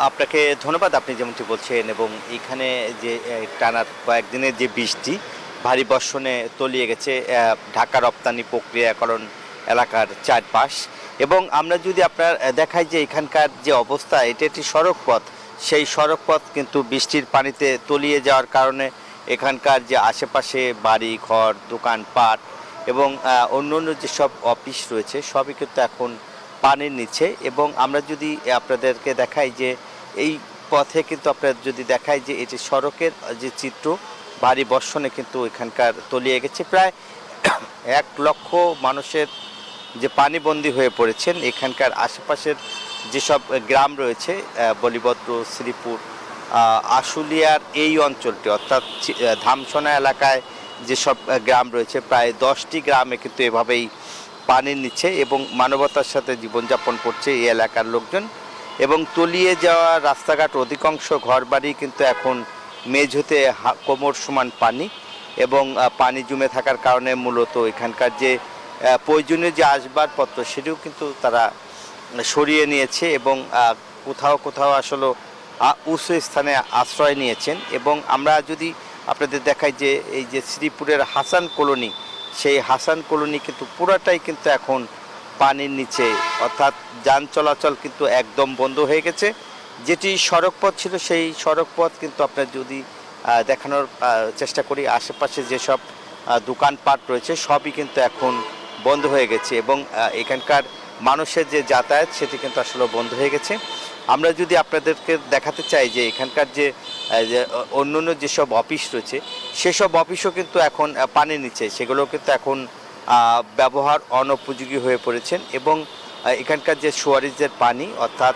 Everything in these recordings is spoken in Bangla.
আপনাকে ধন্যবাদ। আপনি যেমনটি বলছেন এবং এখানে যে টানা কয়েকদিনের যে বৃষ্টি, ভারী বর্ষণে তলিয়ে গেছে ঢাকা রপ্তানি প্রক্রিয়াকরণ এলাকার চারপাশ। এবং আমরা যদি আপনার দেখাই যে এখানকার যে অবস্থা, এটা একটি সড়ক পথ। সেই সড়ক পথ কিন্তু বৃষ্টির পানিতে তলিয়ে যাওয়ার কারণে এখানকার যে আশেপাশে বাড়ি ঘর, দোকানপাট এবং অন্য যেসব অফিস রয়েছে সবই কিন্তু এখন পানির নিচে। এবং আমরা যদি আপনাদেরকে দেখাই যে এই পথে কিন্তু আপনার যদি দেখাই যে এটি সড়কের যে চিত্র, ভারী বর্ষণে কিন্তু এখানকার তলিয়ে গেছে প্রায় 1 লক্ষ মানুষের যে পানিবন্দী হয়ে পড়েছেন। এখানকার আশেপাশের যেসব গ্রাম রয়েছে বলিভদ্র, শ্রীপুর, আশুলিয়ার এই অঞ্চলটি অর্থাৎ ধামসোনা এলাকায় যেসব গ্রাম রয়েছে প্রায় 10টি গ্রামে কিন্তু এভাবেই পানির নিচে এবং মানবতার সাথে জীবনযাপন করছে এই এলাকার লোকজন। এবং তলিয়ে যাওয়া রাস্তাঘাট, অধিকাংশ ঘরবাড়ি কিন্তু এখন মেঝেতে কোমর সমান পানি। এবং পানি জমে থাকার কারণে মূলত এখানকার যে প্রয়োজনীয় যে আসবাবপত্র সেটিও কিন্তু তারা সরিয়ে নিয়েছে এবং কোথাও কোথাও আসলে উঁচু স্থানে আশ্রয় নিয়েছেন। এবং আমরা যদি আপনাদের দেখাই যে এই যে শ্রীপুরের হাসান কলোনি, সেই হাসান কলোনি কিন্তু পুরাটাই কিন্তু এখন পানির নিচে, অর্থাৎ যান চলাচল কিন্তু একদম বন্ধ হয়ে গেছে। যেটি সড়ক পথ ছিল সেই সড়ক পথ কিন্তু আপনার যদি দেখানোর চেষ্টা করি, আশেপাশে যেসব দোকানপাট রয়েছে সবই কিন্তু এখন বন্ধ হয়ে গেছে এবং এখানকার মানুষের যে যাতায়াত সেটি কিন্তু আসলে বন্ধ হয়ে গেছে। আমরা যদি আপনাদেরকে দেখাতে চাই যে এখানকার যে অন্য যেসব অফিস রয়েছে সেসব অফিসও কিন্তু এখন পানির নিচে, সেগুলো কিন্তু এখন ব্যবহার অনুপযোগী হয়ে পড়েছেন। এবং এখানকার যে সুয়ারিজের পানি, অর্থাৎ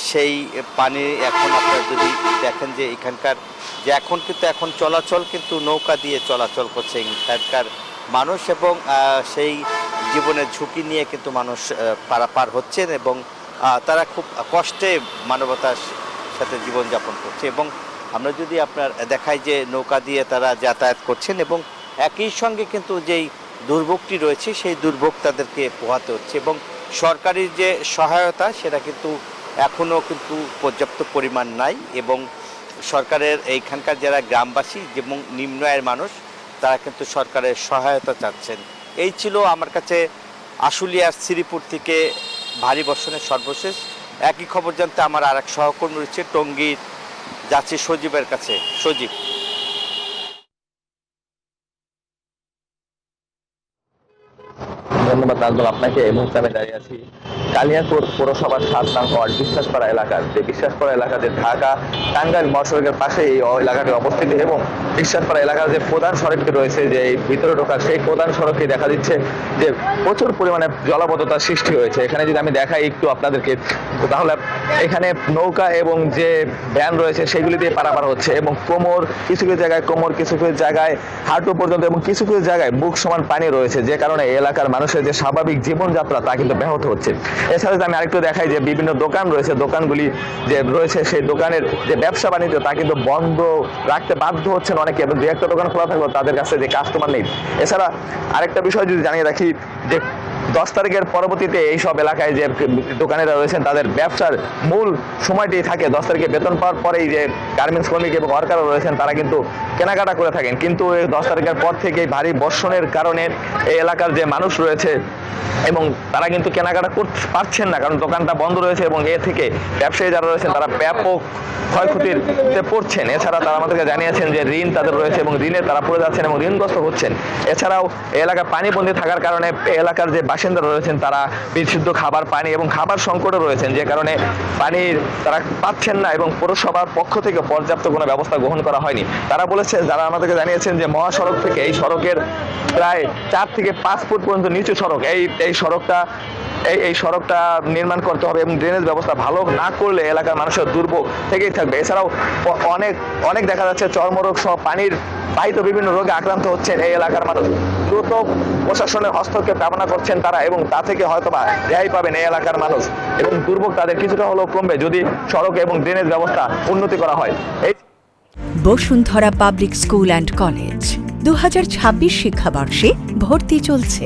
সেই পানি এখন আপনারা যদি দেখেন যে এখানকার যে এখন কিন্তু এখন চলাচল কিন্তু নৌকা দিয়ে চলাচল করছে এখানকার মানুষ। এবং সেই জীবনের ঝুঁকি নিয়ে কিন্তু মানুষ পারাপার হচ্ছেন এবং তারা খুব কষ্টে মানবতার সাথে জীবনযাপন করছে। এবং আমরা যদি আপনার দেখাই যে নৌকা দিয়ে তারা যাতায়াত করছেন এবং একই সঙ্গে কিন্তু যেই দুর্ভোগটি রয়েছে সেই দুর্ভোগ তাদেরকে পোহাতে হচ্ছে। এবং সরকারি যে সহায়তা সেটা কিন্তু এখনও কিন্তু পর্যাপ্ত পরিমাণ নাই। এবং সরকারের এইখানকার যারা গ্রামবাসী এবং নিম্ন আয়ের মানুষ তারা কিন্তু সরকারের সহায়তা চাচ্ছেন। এই ছিল আমার কাছে আশুলিয়ার শ্রীপুর থেকে ভারী বর্ষণের সর্বশেষ। একই খবর জানতে আমার আর এক সহকর্মী রয়েছে টঙ্গীর, যাচ্ছি সজীবের কাছে। সজীব। ধন্যবাদ নাজমুল আপনাকে। এই মুহূর্তে আমি দাঁড়িয়ে আছি কালিয়াকৈর পৌরসভার 7 নং ওয়ার্ড বিশ্বাসপাড়া এলাকার। যে বিশ্বাসপাড়া এলাকাতে ঢাকা টাঙ্গাইল মহাসড়কের পাশে এই এলাকাটি অবস্থিত এবং বিশ্বাসপাড়া এলাকার যে প্রধান সড়কটি রয়েছে, যে ভিতরে ঢোকার সেই প্রধান সড়কে দেখা দিচ্ছে যে প্রচুর পরিমাণে জলাবদ্ধতার সৃষ্টি হয়েছে। এখানে যদি আমি দেখাই একটু আপনাদেরকে, তাহলে এখানে নৌকা এবং যে ভ্যান রয়েছে সেগুলি দিয়ে পারাপার হচ্ছে এবং কোমর কিছু কিছু জায়গায়, কোমর কিছু কিছু জায়গায় হাঁটু পর্যন্ত এবং কিছু কিছু জায়গায় বুক সমান পানি রয়েছে, যে কারণে এই এলাকার মানুষের যে স্বাভাবিক জীবনযাত্রা তা কিন্তু ব্যাহত হচ্ছে। এছাড়া আমি আরেকটু দেখাই যে বিভিন্ন দোকান রয়েছে, দোকানগুলি যে রয়েছে সেই দোকানের যে ব্যবসা বাণিজ্য তা কিন্তু বন্ধ রাখতে বাধ্য হচ্ছেন অনেকে, এবং দু একটা দোকান খোলা থাকলেও তাদের কাছে যে কাস্টমার নেই। এছাড়া আরেকটা বিষয় যদি জানিয়ে রাখি যে 10 তারিখের পরবর্তীতে এই সব এলাকায় যে দোকানেরা রয়েছেন তাদের ব্যবসার মূল সময়টি থাকে 10 তারিখে বেতন পাওয়ার পরেই। যে গার্মেন্টস শ্রমিক এবং ওয়ার্কাররা রয়েছেন তারা কিন্তু কেনাকাটা করে থাকেন, কিন্তু এই 10 তারিখের পর থেকে ভারী বর্ষণের কারণে এই এলাকার যে মানুষ রয়েছে এবং তারা কিন্তু কেনাকাটা করতে পারছেন না, কারণ দোকানটা বন্ধ রয়েছে এবং এ থেকে ব্যবসায়ী যারা রয়েছেন তারা ব্যাপক ক্ষয়ক্ষতিতে পড়ছেন। এছাড়া তারা আমাদেরকে জানিয়েছেন যে ঋণ তাদের রয়েছে এবং ঋণে তারা পড়ে যাচ্ছেন এবং ঋণগ্রস্ত হচ্ছেন। এছাড়াও এই এলাকায় পানিবন্দী থাকার কারণে এলাকার যে বাসিন্দারা রয়েছেন তারা বিশুদ্ধ খাবার, পানি এবং খাবার সংকটে রয়েছেন, যে কারণে পানির তারা পাচ্ছেন না এবং পৌরসভার পক্ষ থেকে পর্যাপ্ত কোনো ব্যবস্থা গ্রহণ করা হয়নি। তারা বলেছে, যারা আমাদেরকে জানিয়েছেন যে মহাসড়ক থেকে এই সড়কের প্রায় 4 থেকে 5 ফুট পর্যন্ত নিচু সড়ক, এই সড়কটা নির্মাণ করতে হবে এবং ড্রেনেজ ব্যবস্থা ভালো না করলে এলাকার মানুষের দুর্ভোগ থেকেই থাকবে। এছাড়াও অনেক দেখা যাচ্ছে চর্মরোগ সহ পানির বাহিত বিভিন্ন রোগে আক্রান্ত হচ্ছেন এই এলাকার মানুষ। দ্রুত প্রশাসনের হস্তক্ষেপ কামনা করছেন তারা এবং তা থেকে হয়তোবা রেহাই পাবেন এই এলাকার মানুষ এবং দুর্ভোগ তাদের কিছুটা হলেও কমবে যদি সড়ক এবং ড্রেনেজ ব্যবস্থা উন্নতি করা হয়। Bashundhara public school and college 2026 শিক্ষাবর্ষে ভর্তি চলছে।